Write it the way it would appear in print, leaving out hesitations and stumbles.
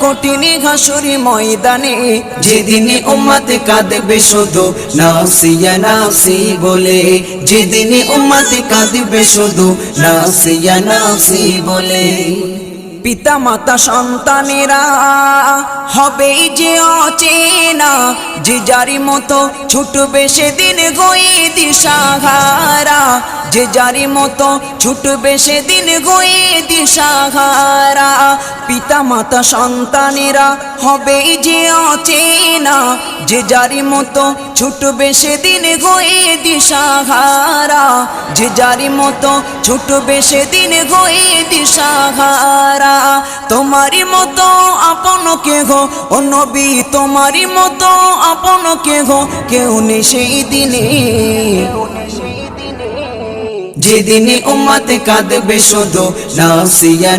কঠিন হাসুরি ময়দানে, যেদিন উম্মত কাঁদবে শুধু নাফসি ইয়া নাফসি বলে, যেদিন উম্মত কাঁদবে শুধু নাফসি ইয়া নাফসি বলে। পিতা মাতা সন্তানেরা হবে যে অচেনা, যে যারি মতো ছুটবে সেদিন গয়ে দিশাহারা, যে যারি মতো ছুটবে সেদিন গয়ে দিশাহারা। পিতা মাতা সন্তানেরা হবে যে অচেনা, যে যারি মতো ছুটবে সেদিন গয়ে দিশাহারা, যে যারি মতো ছুটবে সেদিন গয়ে দিশাহারা। তোমারি মতো আপন কেহ ও নবী, তোমারি মতো আপন কেহ কেউ নেই সেই দিনে, যেদিন উম্মত কাঁদবে শুধু নাফসি ইয়া